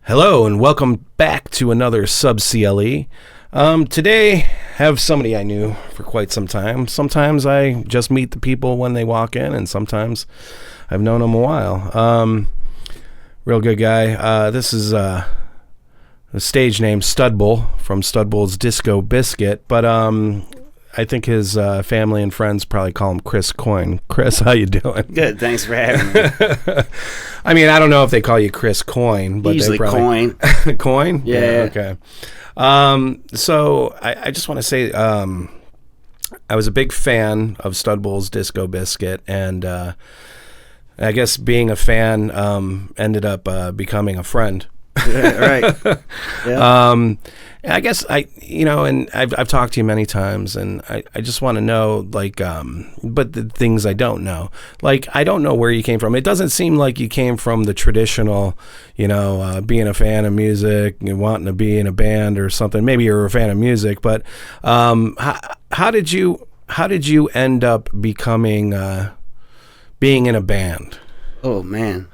Hello and welcome back to another Sub CLE. Today, have somebody I knew for quite some time. Sometimes I just meet the people when they walk in, and sometimes I've known them a while. Real good guy. This is the stage name Studbull from Studbull's Disco Biscuit, but I think his family and friends probably call him Chris Coyne. Chris, how you doing? Good, thanks for having me. I mean, I don't know if they call you Chris Coyne, but usually they probably Coyne. Coyne? Yeah. Okay. So I just want to say I was a big fan of Studbull's Disco Biscuit, and I guess being a fan ended up becoming a friend. Yeah, right. Yeah. I guess and I've talked to you many times, and I just want to know, but the things I don't know, I don't know where you came from. It doesn't seem like you came from the traditional, being a fan of music and wanting to be in a band or something. Maybe you're a fan of music, but how did you end up becoming being in a band? Oh man.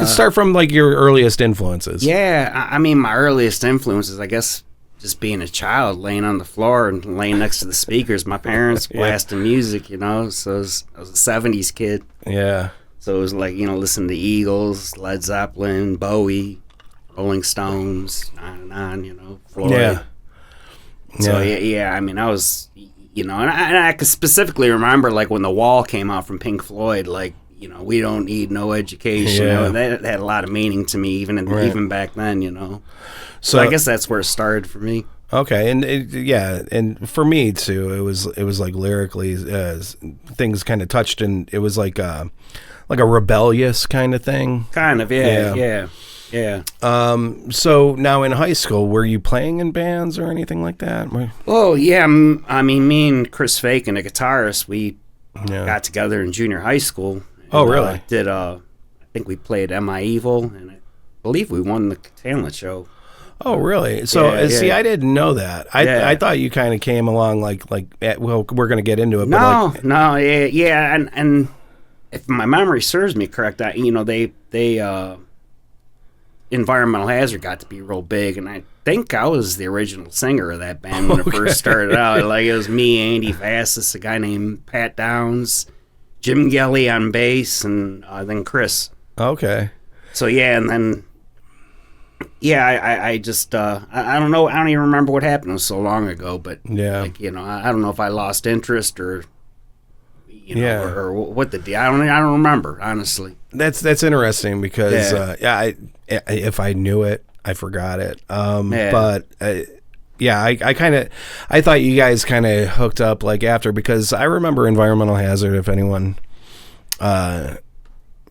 Start from your earliest influences. Yeah, I mean, my earliest influences, I guess, just being a child, laying on the floor and laying next to the speakers. My parents blasting music, so I was a 70s kid. Yeah. So it was listening to Eagles, Led Zeppelin, Bowie, Rolling Stones, on and on, Floyd. Yeah. So, yeah, I mean, I was, and I could specifically remember, when The Wall came out from Pink Floyd, we don't need no education. Yeah. That had a lot of meaning to me, even back then, So I guess that's where it started for me. Okay, and for me too, it was lyrically things kind of touched, and it was like a rebellious kind of thing. Kind of, yeah. So now in high school, were you playing in bands or anything like that? Oh yeah, I mean, me and Chris Fake, and the guitarist, we got together in junior high school. Oh, really? I think we played Am I Evil, and I believe we won the talent show. Oh, really? So, see, I didn't know that. I thought you kind of came along well, we're going to get into it. No, and if my memory serves me correct, they Environmental Hazard got to be real big, and I think I was the original singer of that band when it first started out. It was me, Andy Vassis, a guy named Pat Downs, Jim Gelly on bass, and then Chris. Okay. So and then I just I don't know. I don't even remember what happened. It was so long ago, but I don't know if I lost interest or or what the deal. I don't remember, honestly. That's interesting because if I knew it, I forgot it. But I thought you guys kind of hooked up after, because I remember Environmental Hazard. If anyone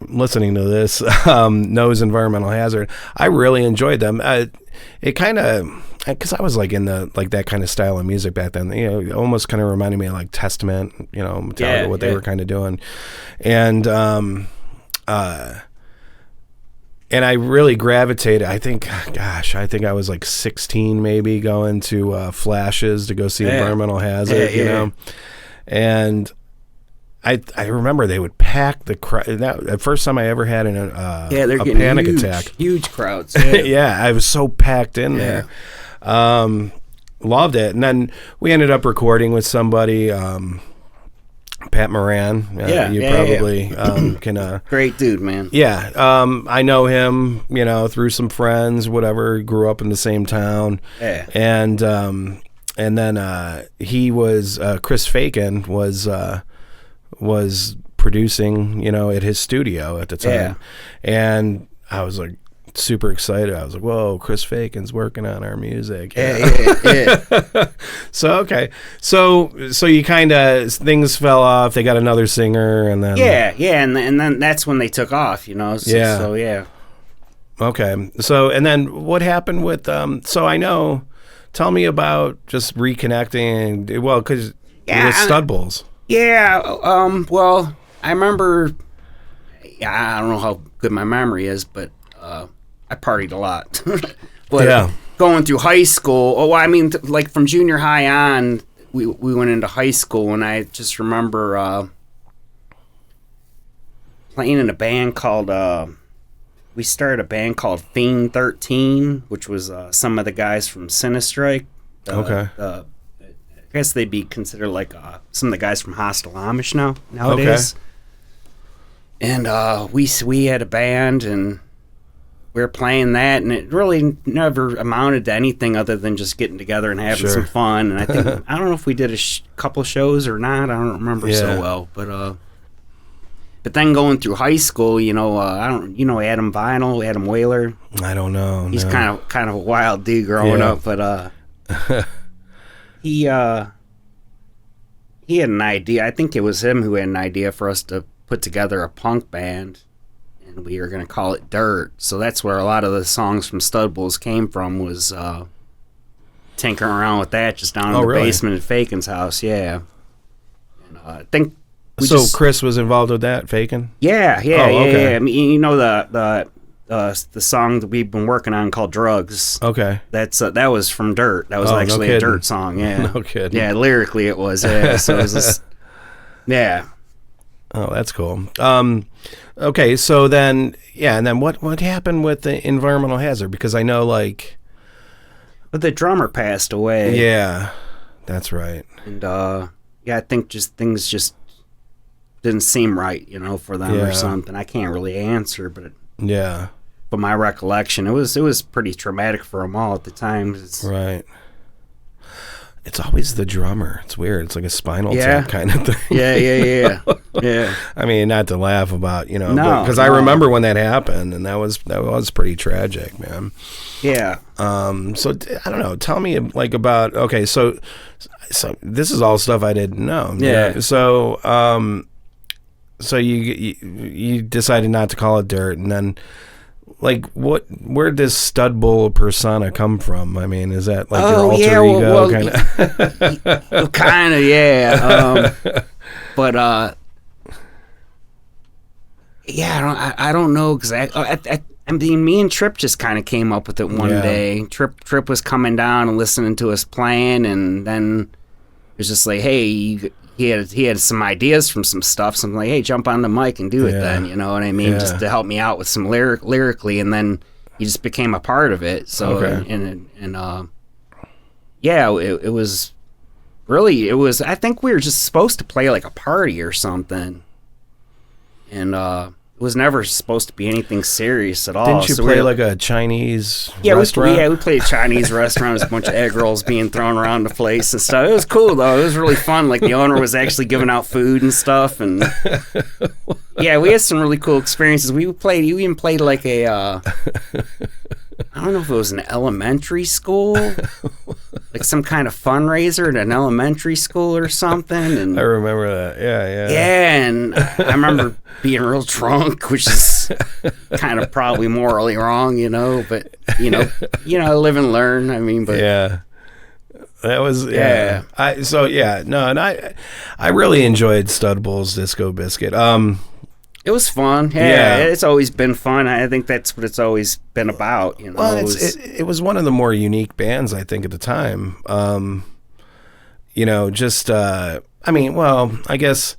listening to this knows Environmental Hazard, I really enjoyed them. It kind of, because I was in the that kind of style of music back then. It almost kind of reminded me of Testament, Metallica, what they were kind of doing, and I really gravitated. I think I was 16 maybe, going to Flashes to go see Environmental Hazard, and I remember they would pack the crowd. The first time I ever had a panic attack. Huge crowds. Yeah, I was so packed in there. Loved it. And then we ended up recording with somebody, Pat Moran. You probably can. Great dude, man. Yeah, I know him. Through some friends, whatever. Grew up in the same town. Yeah. And then he was Chris Faken was producing, at his studio at the time, and I was super excited. I was like, "Whoa, Chris Faken's working on our music." Yeah. So okay, so you kind of, things fell off. They got another singer, and then and then that's when they took off. Okay, so and then what happened with So I know. Tell me about just reconnecting. Well, because with Studbulls. Yeah, well, I remember, I don't know how good my memory is, but I partied a lot. But going through high school, from junior high on, we went into high school, and I just remember playing in a band called we started a band called Fiend 13, which was some of the guys from Sinistrike. Okay. I guess they'd be considered like some of the guys from Hostile Amish nowadays. Okay. And we had a band, and we were playing that, and it really never amounted to anything other than just getting together and having some fun. And I think I don't know if we did a couple shows or not. I don't remember so well, but then going through high school, Adam Vinyl, Adam Whaler. I don't know. He's kind of a wild dude growing up, but he had an idea. I think it was him who had an idea for us to put together a punk band, and we were going to call it Dirt. So that's where a lot of the songs from Studbulls came from, was tinkering around with that just down in the basement at Fakin's house. Yeah. And I think Chris was involved with that, Fakin? Yeah. I mean, the song that we've been working on called Drugs. Okay. That was from Dirt. That was actually a Dirt song, yeah. No kidding. Yeah, lyrically it was, yeah. So it was just, yeah. Oh, that's cool. Okay, so then, and then what happened with the Environmental Hazard? Because I know, but the drummer passed away. Yeah, that's right. And, I think things just didn't seem right, for them or something. I can't really answer, but but my recollection, it was pretty traumatic for them all at the time. Right. It's always the drummer. It's weird. It's like a Spinal Tap kind of thing. Yeah. I mean, not to laugh about, because I remember when that happened, and that was pretty tragic, man. Yeah. So I don't know. Tell me about. Okay, so this is all stuff I didn't know. Yeah. So so you decided not to call it Dirt, and then where does Studbull persona come from? I mean, is that your alter ego kind of? Kind of, yeah. But I don't know exactly. I mean, me and Tripp just kind of came up with it one day. Tripp was coming down and listening to us playing, and then it was just like, hey, he had some ideas from some stuff. So I'm like, hey, jump on the mic and do it then. You know what I mean? Yeah. Just to help me out with some lyrically, and then he just became a part of it. So it was really, I think we were just supposed to play like a party or something, and it was never supposed to be anything serious at all. Didn't you play like a Chinese restaurant? We played a Chinese restaurant. There's a bunch of egg rolls being thrown around the place and stuff. It was cool, though. It was really fun. Like, the owner was actually giving out food and stuff. And yeah, we had some really cool experiences. We even played like a, I don't know if it was an elementary school, like some kind of fundraiser at an elementary school or something. And I remember that. Yeah. Yeah, and I remember being real drunk, which is kind of probably morally wrong, but live and learn. I mean, but yeah, that was I really enjoyed Studbull's Disco Biscuit. It was fun. Yeah, it's always been fun. I think that's what it's always been about. Well, it was one of the more unique bands, I think, at the time. I guess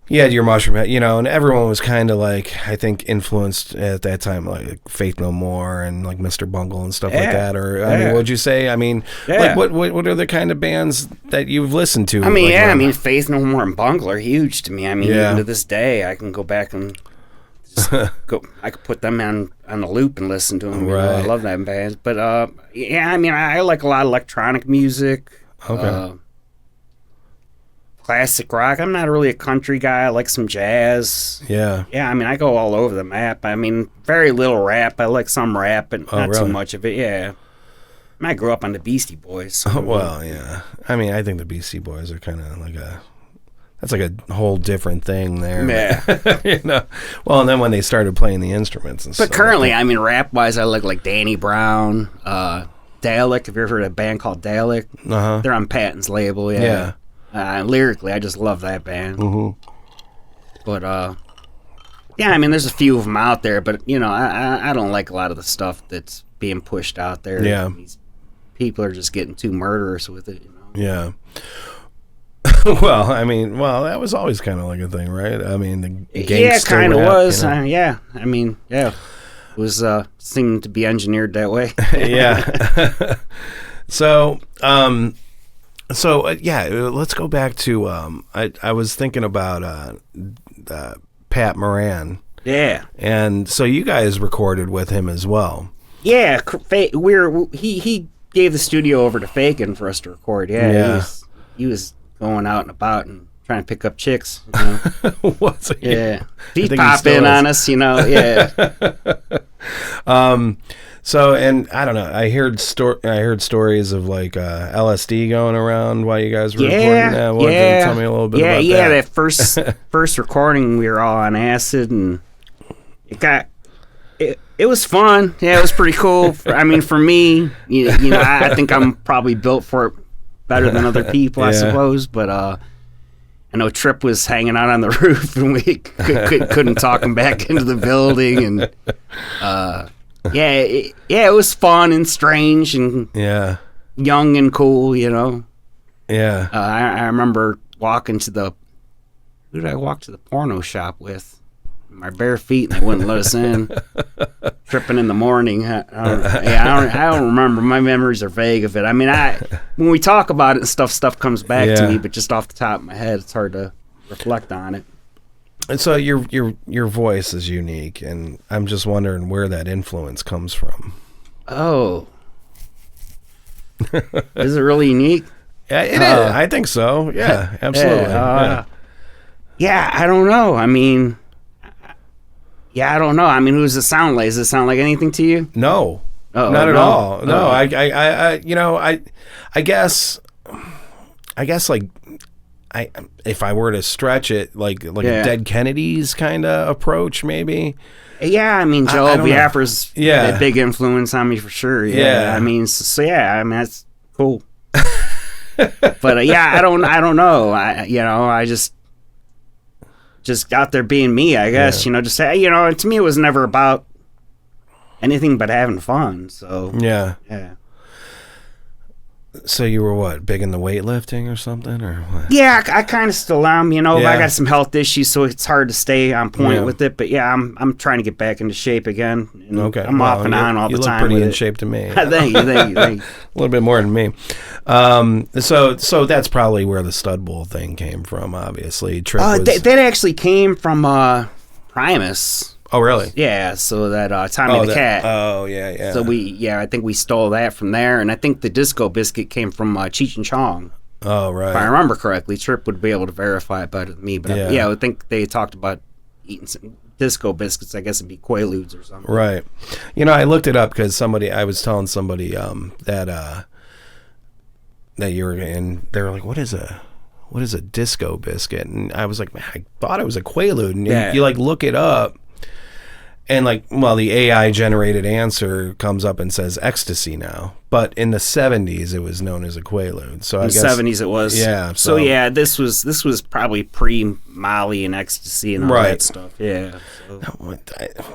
you had your Mushroom Head, and everyone was kind of I think influenced at that time, like Faith No More and like Mr. Bungle and stuff like that. Or I mean, what'd you say? I mean, what are the kind of bands that you've listened to? I mean, Faith No More and Bungle are huge to me. I mean, even to this day, I can go back and just I could put them on the loop and listen to them. Right. I love that band. But I mean, I like a lot of electronic music. Okay. Classic rock. I'm not really a country guy. I like some jazz. Yeah. Yeah, I mean, I go all over the map. I mean, very little rap. I like some rap, but not too much of it. Yeah. I grew up on the Beastie Boys. So. Oh, well, yeah. I mean, I think the Beastie Boys are kind of that's like a whole different thing there. Yeah. Well, and then when they started playing the instruments and stuff. But currently, I mean, rap-wise, I like Danny Brown, Dalek. Have you ever heard of a band called Dalek? Uh-huh. They're on Patton's label, yeah. Lyrically, I just love that band. Mm-hmm. But, I mean, there's a few of them out there, but, I don't like a lot of the stuff that's being pushed out there. Yeah. These people are just getting too murderous with it, Yeah. Well, I mean, that was always kind of like a thing, right? I mean, the gangster Yeah, kind of rap, was. you know? Yeah, I mean, yeah, it was seemed to be engineered that way. Yeah. So, yeah, let's go back to I was thinking about Pat Moran. Yeah. And so you guys recorded with him as well. Yeah, he gave the studio over to Fagan for us to record. Yeah. He was going out and about and trying to pick up chicks. You know? Was he? Yeah. He'd pop in on us, you know. Yeah. So, and I don't know. I heard stories of like LSD going around while you guys were recording that. Tell me a little bit about that. Yeah, that first recording, we were all on acid, and it was fun. Yeah, it was pretty cool. I mean, for me, you know, I think I'm probably built for it better than other people, I suppose. But I know Tripp was hanging out on the roof, and we couldn't talk him back into the building, and it was fun and strange and young and cool, you know. Yeah. I remember walking to who did I walk to the porno shop with? My bare feet, and they wouldn't let us in. Tripping in the morning. I don't remember. My memories are vague of it. I mean, when we talk about it and stuff comes back to me, but just off the top of my head, it's hard to reflect on it. And so your voice is unique, and I'm just wondering where that influence comes from. Oh, is it really unique? Yeah, it is. I think so. Yeah, absolutely. Yeah, I don't know. I mean. Yeah, I don't know. I mean, who does it sound like? Does it sound like anything to you? No, not at all. No, I guess like if I were to stretch it, like a Dead Kennedys kind of approach, maybe. Yeah, I mean, Joe Biafra's a big influence on me for sure. Yeah, I mean, I mean that's cool. But I don't know. I just out there being me, I guess, you know, just say, you know, to me, it was never about anything but having fun. So, yeah. So you were what, big into weightlifting or something, or what? Yeah, I kind of still am, you know, I got some health issues, so it's hard to stay on point with it, but I'm trying to get back into shape again. And I'm off and on all the time. You look pretty in shape to me. Thank you. A little bit more than me. So that's probably where the Studbull thing came from, obviously. That actually came from Primus. Oh, really? Yeah, so that Tommy the Cat. Oh, yeah. So I think we stole that from there, and I think the Disco Biscuit came from Cheech and Chong. Oh, right. If I remember correctly. Tripp would be able to verify it better than me, but I would think they talked about eating some Disco Biscuits. I guess it'd be Quaaludes or something. Right. You know, I looked it up because I was telling somebody that you were in. They were like, "What is a Disco Biscuit?" And I was like, "Man, I thought it was a Quaalude." And you like look it up. And the AI generated answer comes up and says ecstasy now, but in the 70s it was known as a Quaalude. So I guess in the 70s it was. Yeah. So this was probably pre Molly and ecstasy and all that stuff. Yeah. So.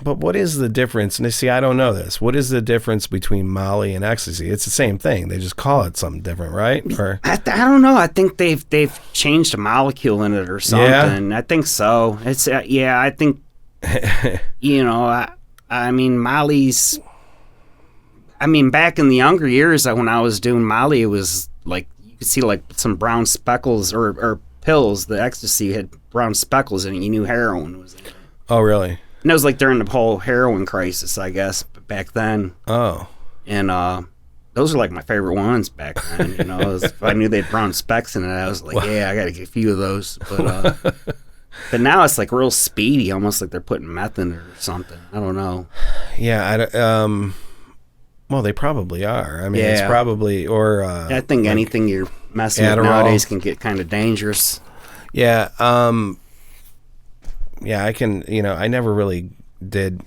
But what is the difference? And see, I don't know this. What is the difference between Molly and ecstasy? It's the same thing. They just call it something different, right? Or I don't know. I think they've changed a molecule in it or something. I think so. It's I think. You know, I mean, Molly's. I mean, back in the younger years, when I was doing Molly, it was like you could see like some brown speckles or pills. The ecstasy had brown speckles in it. You knew heroin was in it. Oh, really? And it was like during the whole heroin crisis, I guess, back then. Oh. And those are like my favorite ones back then. You know, if I knew they had brown specks in it, I was like, I got to get a few of those. But. But now it's like real speedy, almost like they're putting meth in it or something. I don't know. Yeah, well, they probably are. I mean, it's probably I think anything you're messing with nowadays can get kind of dangerous. Yeah, I can. You know, I never really did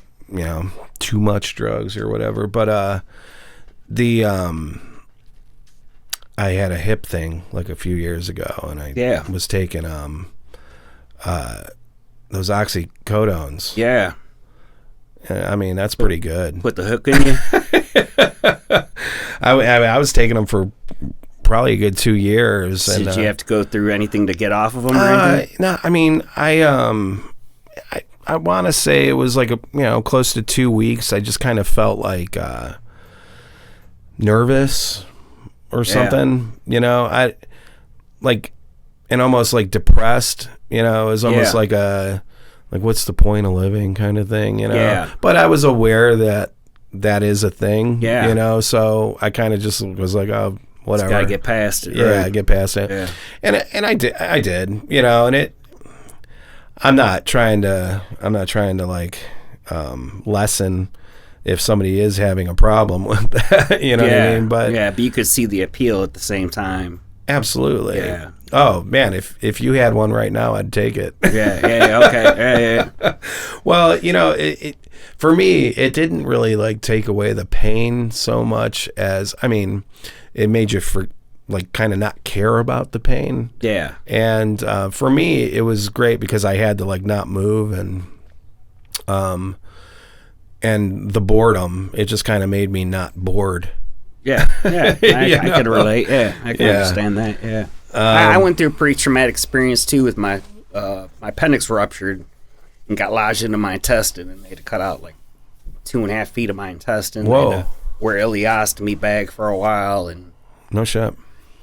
too much drugs or whatever, but I had a hip thing like a few years ago, and I was taking those oxycodones. Yeah. I mean, that's pretty good. Put the hook in you? I was taking them for probably a good 2 years. So and, did you have to go through anything to get off of them? Or anything? No, I mean, I want to say it was like close to 2 weeks. I just kind of felt like nervous or something. I like, and almost like depressed. It was almost like what's the point of living kind of thing. Yeah. But I was aware that is a thing. Yeah. So I kind of just was like, oh, whatever. Just gotta get past it. Yeah, right? get past it. Yeah. And I did, and it. I'm not trying to like lessen if somebody is having a problem with that, what I mean? But you could see the appeal at the same time. Absolutely. Yeah. Oh man, if you had one right now, I'd take it. Yeah, okay. Yeah. Well, it for me, it didn't really like take away the pain so much as, it made you kind of not care about the pain. Yeah. And for me, it was great because I had to like not move and the boredom, it just kind of made me not bored. Yeah. I could relate. Yeah, I can understand that. Yeah. I went through a pretty traumatic experience too with my appendix ruptured and got lodged into my intestine, and they had to cut out like 2.5 feet of my intestine. Whoa. They had to wear a ileostomy bag for a while, and no shit.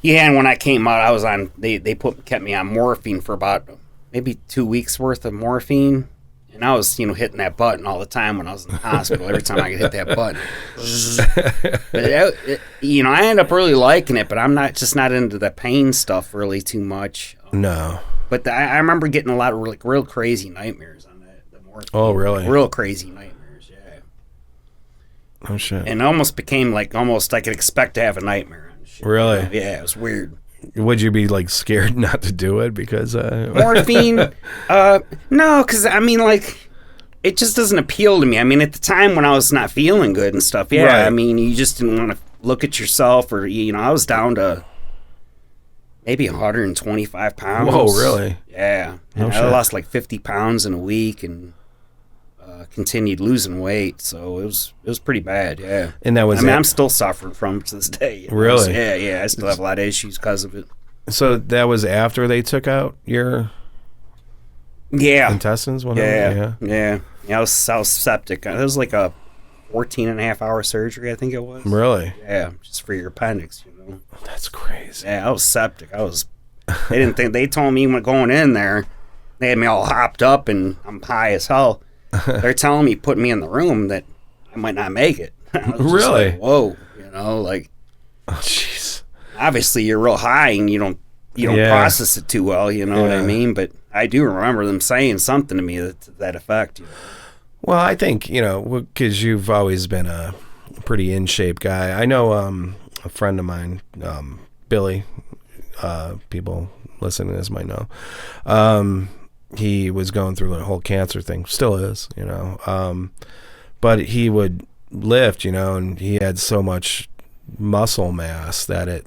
Yeah, and when I came out, I was on. They kept me on morphine for about maybe 2 weeks worth of morphine, and I was hitting that button all the time when I was in the hospital. Every time I could hit that button, but I ended up really liking it. But I'm not into the pain stuff really too much. No. But I remember getting a lot of real crazy nightmares on the morphine. Oh, really? Real crazy nightmares. Yeah. Oh shit. And it almost became almost I could expect to have a nightmare. Really? Yeah, it was weird. Would you be like scared not to do it because morphine? No, because it just doesn't appeal to me. At the time when I was not feeling good and stuff, yeah. Right. You just didn't want to look at yourself, or I was down to maybe 125 pounds. Whoa, really? Yeah. I lost like 50 pounds in a week and continued losing weight, so it was pretty bad. Yeah. And that was I'm still suffering from it to this day. Really? Yeah. I still have a lot of issues because of it. So that was after they took out your intestines? Yeah. I was septic. It was like a 14.5-hour surgery, I think it was. Really? Yeah, just for your appendix, That's crazy. Yeah, I was septic. They didn't think, they told me when going in there, they had me all hopped up and I'm high as hell. They're telling me, putting me in the room, that I might not make it. Really? Like, whoa, oh jeez. Obviously you're real high and you don't process it too well, what I mean? But I do remember them saying something to me to that effect. Well, I think, because you've always been a pretty in shape guy. I know a friend of mine, Billy, people listening to this might know. He was going through the whole cancer thing, still is, but he would lift, and he had so much muscle mass that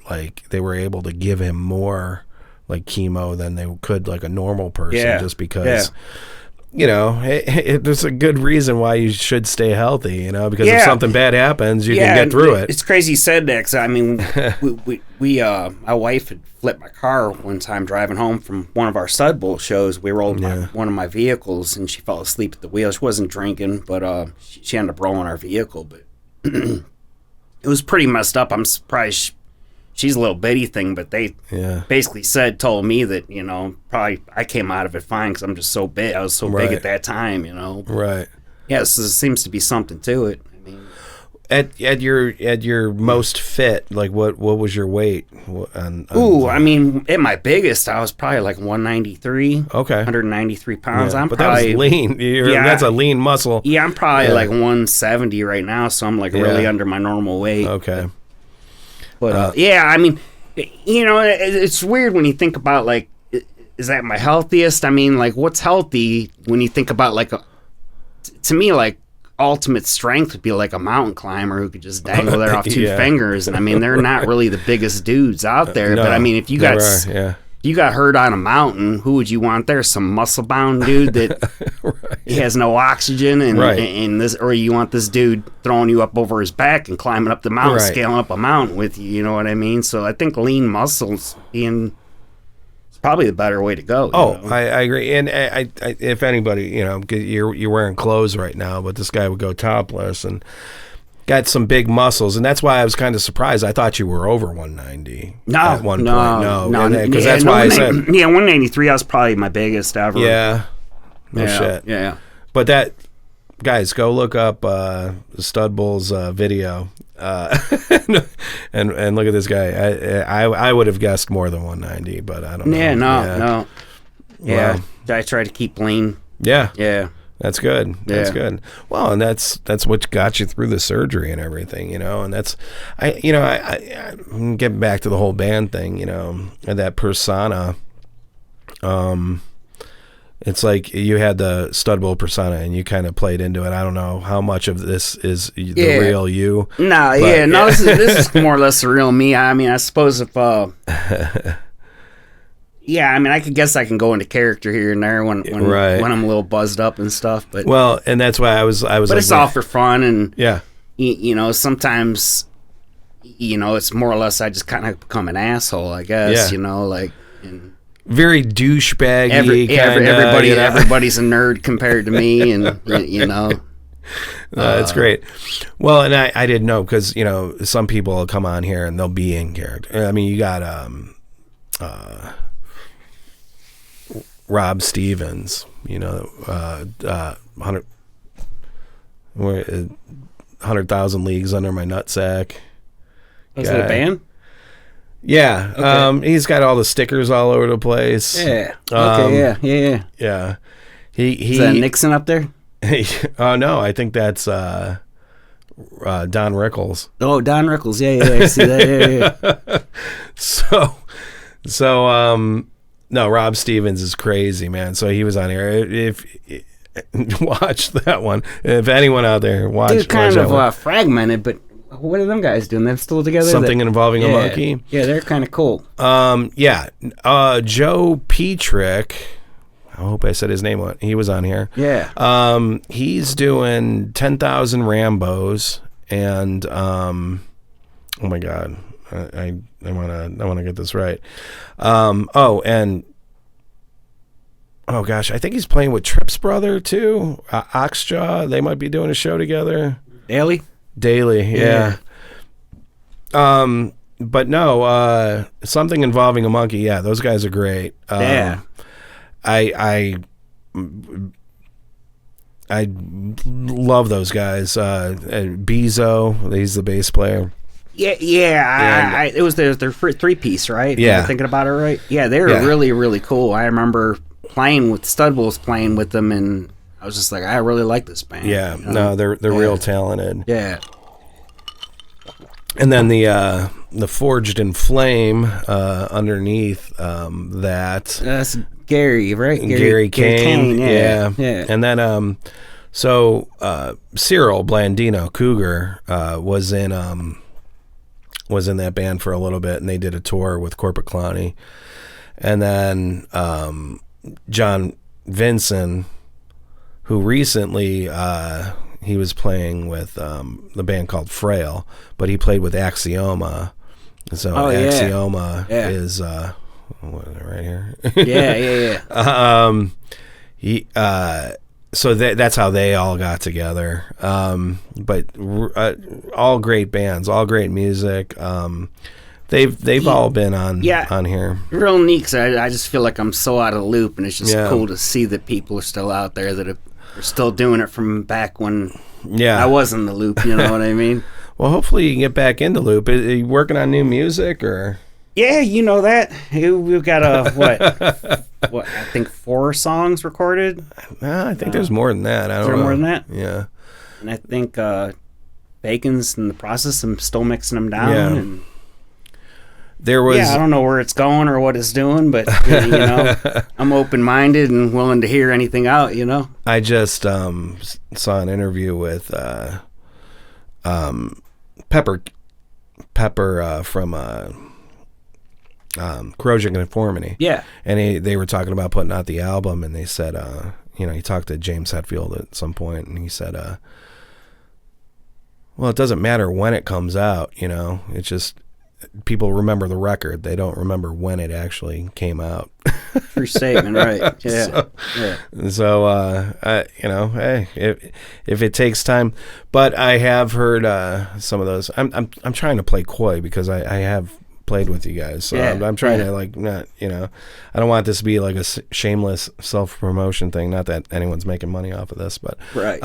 they were able to give him more like chemo than they could like a normal person, just because there's a good reason why you should stay healthy, because if something bad happens, you can get through it. It's crazy you said that, 'cause my wife had flipped my car one time driving home from one of our Studbull shows. We rolled one of my vehicles, and she fell asleep at the wheel. She wasn't drinking, but she ended up rolling our vehicle. But it was pretty messed up. I'm surprised she's a little bitty thing, but they basically told me that, probably I came out of it fine because I'm just so big. I was so big at that time, Right. Yeah, so there seems to be something to it. At your most fit, like what was your weight? At my biggest, I was probably like 193. Okay. 193 pounds. Yeah, that was lean. That's a lean muscle. Yeah, I'm probably like 170 right now, so I'm like really under my normal weight. Okay. But it's weird when you think about like, is that my healthiest? What's healthy when you think about to me, like ultimate strength would be like a mountain climber who could just dangle there off two fingers. And they're not really the biggest dudes out there. No, but if you got hurt on a mountain, who would you want there? Some muscle bound dude that he has no oxygen, and Right. and this, or you want this dude throwing you up over his back and climbing up the mountain, Right. scaling up a mountain with you. You know what I mean? So I think lean muscles being is probably the better way to go. Oh, you know? I agree. And I, if anybody, 'cause you're wearing clothes right now, but this guy would go topless and got some big muscles, and that's why I was kind of surprised. I thought you were over 190 at one point. No, because that's why I said 193. I was probably my biggest ever. no shit. Yeah. But that, guys, go look up Studbull's video, and look at this guy. I would have guessed more than 190, but I don't know. Yeah, no. Yeah, Well, I try to keep lean. yeah. Yeah. That's good. That's Yeah. good. Well, and that's what got you through the surgery and everything, and that's, I'm getting back to the whole band thing, and that persona. It's like you had the Studbull persona and you kind of played into it. I don't know how much of this is the real you. This is more or less the real me. I mean, I suppose if yeah, I mean, I guess I can go into character here and there when I'm a little buzzed up and stuff. But well, and that's why I was. But like, it's all for fun, and yeah, sometimes, it's more or less I just kind of become an asshole, I guess. Yeah. Very douchebaggy. Everybody's a nerd compared to me, and That's great. Well, and I didn't know because some people will come on here and they'll be in character. I mean, you got Rob Stevens, 100,000 Leagues Under My Nutsack. Was it a band? Yeah. Okay. He's got all the stickers all over the place. Yeah. Okay. Yeah. Is that Nixon up there? Oh no, I think that's Don Rickles. Oh, Don Rickles. Yeah. I see that. Yeah. So no, Rob Stevens is crazy, man. So he was on here. If watch that one. If anyone out there watch, Dude, kind watch of fragmented, but what are them guys doing? They're still together. Something involving a monkey. Yeah, they're kind of cool. Yeah. Joe Petrick. I hope I said his name. He was on here. Yeah. He's doing 10,000 Rambos, and oh my god, I wanna get this right. Oh gosh, I think he's playing with Tripp's brother too. Oxjaw. They might be doing a show together. Daly, yeah. But no, something involving a monkey. Yeah, those guys are great. Yeah. I love those guys. Bezo, he's the bass player. Yeah. It was their 3-piece, right? Yeah. Am I thinking about it right? Yeah, they were really, really cool. I remember playing with Studbull's playing with them, and I was just like, I really like this band. Yeah, no, they're real talented. Yeah. And then the Forged in Flame underneath that. That's Gary, right? Gary Kane. Yeah. And then Cyril Blandino Cougar was in that band for a little bit, and they did a tour with Corporate Clowny. And then John Vinson, who recently he was playing with the band called Frail, but he played with Axioma. So Axioma is what is it right here? Yeah. So that's how they all got together. But all great bands, all great music. They've all been on here. Real neat, because I just feel like I'm so out of the loop, and it's just cool to see that people are still out there that are still doing it from back when I was in the loop, you know what I mean? Well, hopefully you can get back into loop. Are you working on new music, or? Yeah, you know that. We've got what I think 4 songs recorded. I think there's more than that. I don't know. More than that? Yeah. And I think Bacon's in the process. I'm still mixing them down. Yeah. And there was. I don't know where it's going or what it's doing, but I'm open-minded and willing to hear anything out. I just saw an interview with Pepper from Corrosion Conformity. Yeah. And they were talking about putting out the album, and they said, he talked to James Hetfield at some point, and he said, well, it doesn't matter when it comes out, it's just people remember the record. They don't remember when it actually came out. True statement, right? Yeah. Hey, if it takes time, but I have heard some of those. I'm trying to play coy because I have played with you guys, so I'm trying to not, I don't want this to be like a shameless self promotion thing. Not that anyone's making money off of this, but right.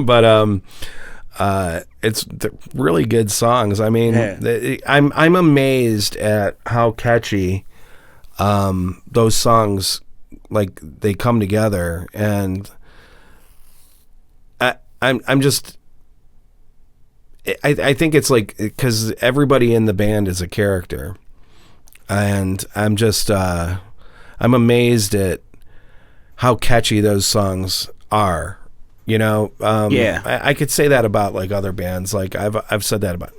But it's really good songs. I mean, I'm amazed at how catchy those songs, like, they come together, and I'm just, I think it's like, because everybody in the band is a character, and I'm just I'm amazed at how catchy those songs are. I could say that about like other bands. Like I've said that about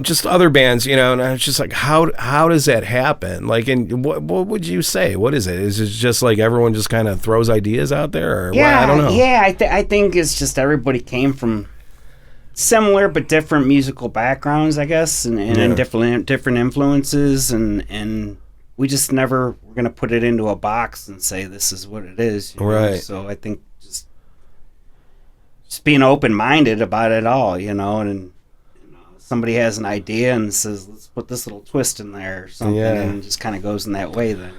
just other bands. And I was just like, how does that happen? Like, and what would you say? What is it? Is it just like everyone just kind of throws ideas out there? Or I don't know. Yeah, I think it's just everybody came from similar but different musical backgrounds, I guess, and different influences, and we just never were gonna put it into a box and say this is what it is. Right. So I think just being open-minded about it all, and somebody has an idea and says, let's put this little twist in there or something, and it just kind of goes in that way then,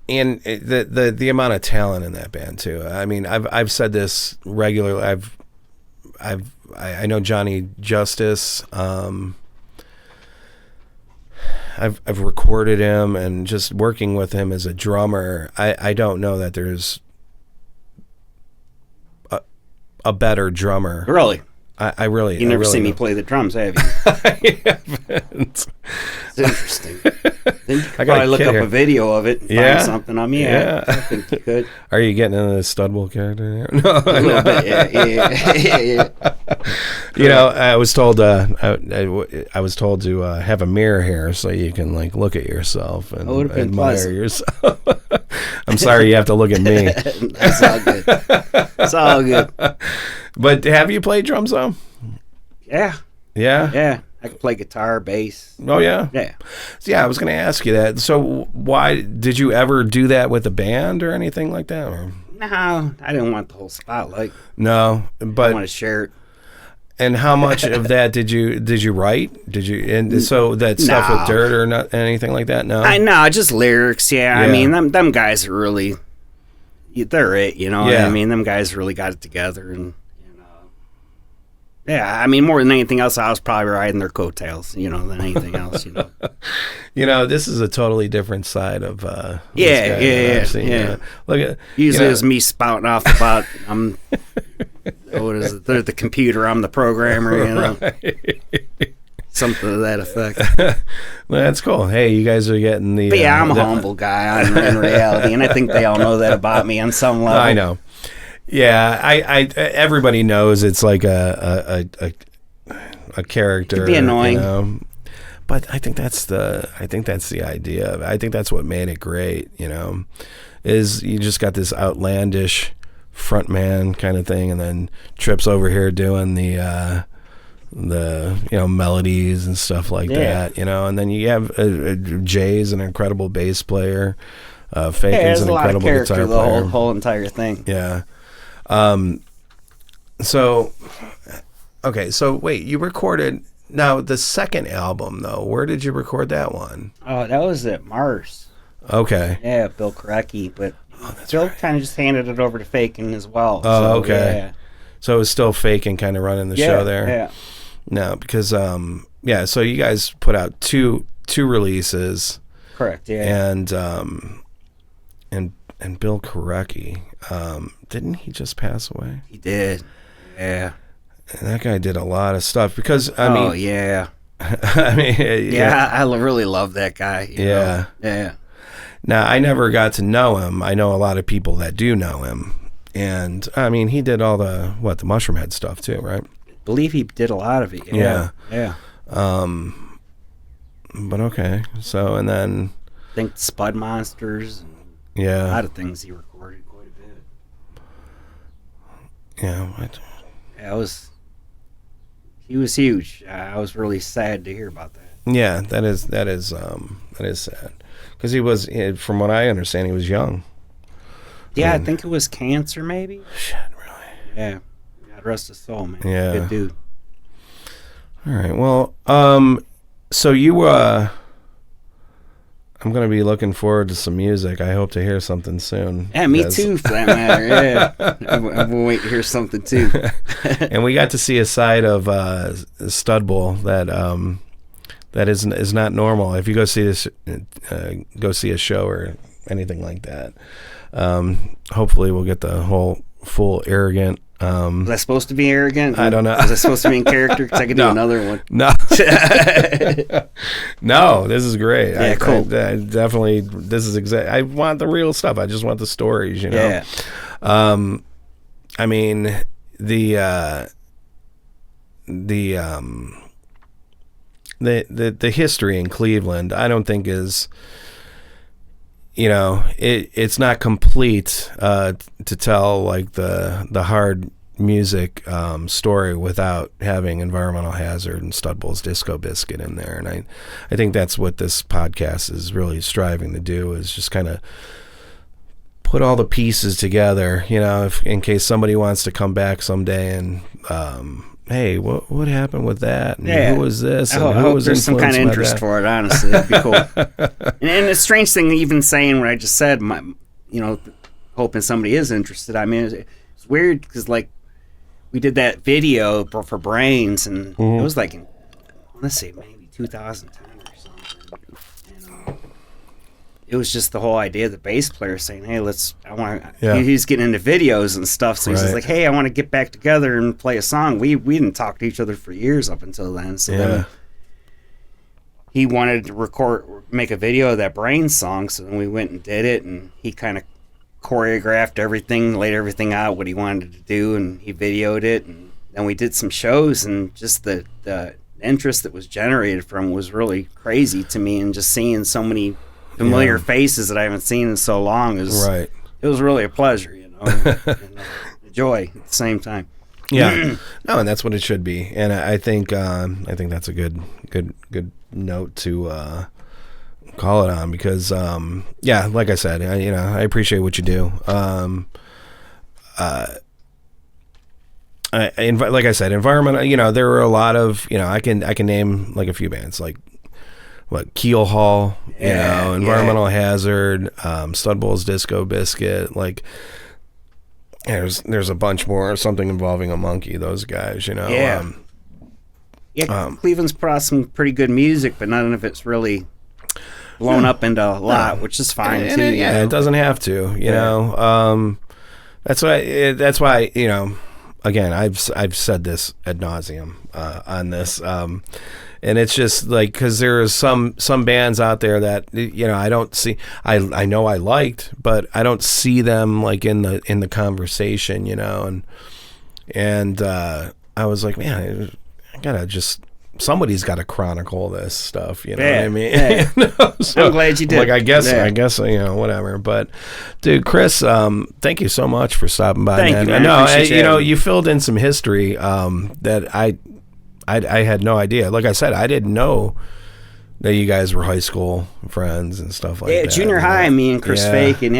And the amount of talent in that band too. I mean, I've said this regularly. I know Johnny Justice. I've recorded him, and just working with him as a drummer, I don't know that there's a better drummer. Really? I really. You never really seen me don't. play the drums, have you? I haven't. It's interesting. Then you could probably look up a video of it and find something on me. Yeah, I think you could. Are you getting into the Studbull character here? No, a little bit. Yeah. I was told I was told to have a mirror here so you can like look at yourself and admire yourself. I'm sorry you have to look at me. That's all good. It's all good. But have you played drums though? Yeah. Yeah? Yeah. I can play guitar, bass. Oh, yeah? Yeah. Yeah, I was going to ask you that. So why did you ever do that with a band or anything like that? Or? No, I didn't want the whole spotlight. No, but I want to share it. And how much of that did you write? Did you so that stuff with Dirt or not anything like that? No. I know, just lyrics. Yeah. I mean, them guys are really, they're it. You know what I mean? Them guys really got it together, and yeah. I mean, more than anything else, I was probably riding their coattails, than anything else. This is a totally different side of yeah. Look at usually it's me spouting off about what is it? They're the computer, I'm the programmer. Right. Something to that effect. Well, that's cool. Hey, you guys are getting the. But yeah, I'm a humble guy in reality, and I think they all know that about me on some level. I know. Yeah, I everybody knows it's like a character. It'd be annoying. But I think that's the idea. I think that's what made it great. Is you just got this outlandish front man kind of thing, and then Tripp's over here doing the melodies and stuff like that. And then you have Jay's an incredible bass player. Fakin's an incredible guitar player. The whole entire thing. Yeah. So wait, you recorded now the second album though. Where did you record that one? Oh, that was at Mars. Okay. Yeah, Bill Korecki, but Bill kind of just handed it over to Fakin as well. Oh, okay. Yeah. So it was still Fakin kind of running the show there. Yeah. No, because so you guys put out two releases. Correct. Yeah. And Bill Korecki, didn't he just pass away? He did. Yeah. And that guy did a lot of stuff because I mean. Oh yeah. I mean. Yeah, I really love that guy. You know? Yeah. Now I never got to know him. I know a lot of people that do know him, and I mean he did all the Mushroom Head stuff too, right? I believe he did a lot of it. Yeah. But okay, so and then I think Spud Monsters. Yeah. A lot of things he recorded quite a bit. Yeah. Yeah, he was huge. I was really sad to hear about that. Yeah, that is sad. Because he was, from what I understand, he was young. Yeah, I think it was cancer, maybe. Shit, really? Yeah. God rest his soul, man. Yeah. Good dude. All right. Well, so you, I'm going to be looking forward to some music. I hope to hear something soon. Yeah, me too, for that matter. Yeah. I've been waiting to hear something, too. And we got to see a side of Studbull that is not normal. If you go see this, go see a show or anything like that, hopefully we'll get the whole full arrogant. Was I supposed to be arrogant? I don't know. Was I supposed to be in character? Because I could do another one. No. No, this is great. Yeah, cool. I definitely, this is exact. I want the real stuff. I just want the stories, you know? Yeah. I mean, the history in Cleveland, I don't think is, you know, it's not complete to tell like the hard music story without having Environmental Hazard and Studbull's Disco Biscuit in there. And I think that's what this podcast is really striving to do, is just kind of put all the pieces together, you know, in case somebody wants to come back someday and hey, what happened with that? And who was this? And I hope there's some kind of interest for it, honestly. That'd be cool. and the strange thing, even saying what I just said, hoping somebody is interested. I mean, it's weird because, like, we did that video for Brains, and it was like, let's say, maybe 2010 or something. And, it was just the whole idea of the bass player saying, hey, he's getting into videos and stuff, so he's like, hey, I want to get back together and play a song. We didn't talk to each other for years up until then, so then he wanted to make a video of that Brains song, so then we went and did it, and he kind of choreographed everything, laid everything out, what he wanted to do, and he videoed it, and then we did some shows, and just the interest that was generated from it was really crazy to me, and just seeing so many familiar faces that I haven't seen in so long it was really a pleasure, you know, and a joy at the same time. Yeah, no, and that's what it should be, and I think that's a good note to call it on, because like I said, I appreciate what you do. Like I said, environmental. There were a lot of. I can name like a few bands like Keel Hall. Environmental Hazard, Studbull's Disco Biscuit. Like there's a bunch more. Something involving a monkey. Those guys. Cleveland's put out some pretty good music, but none of it's really blown up into a lot, which is fine too. It doesn't have to. That's why. Again, I've said this ad nauseum on this, and it's just like, because there are some bands out there that I don't see. I know I liked, but I don't see them like in the conversation, and I was like, man, I gotta somebody's got to chronicle this stuff, what I mean? Yeah. So, I'm glad you did. Like, I guess, whatever. But, dude, Chris, thank you so much for stopping by. Thank you, man. No, you filled in some history that I had no idea. Like I said, I didn't know that you guys were high school friends and stuff like that. Yeah, junior high, me and Chris Fake, and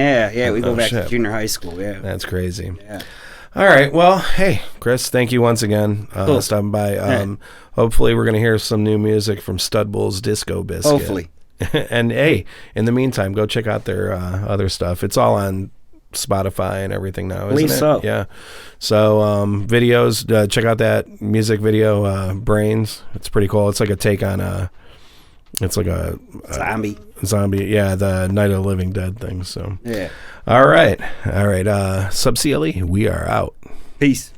we go back to junior high school. Yeah, that's crazy. Yeah. All right. Well, hey, Chris, thank you once again stopping by. Hopefully, we're going to hear some new music from Studbull's Disco Biscuit. Hopefully. And, hey, in the meantime, go check out their other stuff. It's all on Spotify and everything now, isn't it? So. Yeah. So, videos, check out that music video, Brains. It's pretty cool. It's like a take on it's like a zombie. Yeah, the Night of the Living Dead thing. So, yeah. All right. Sub CLE, we are out. Peace.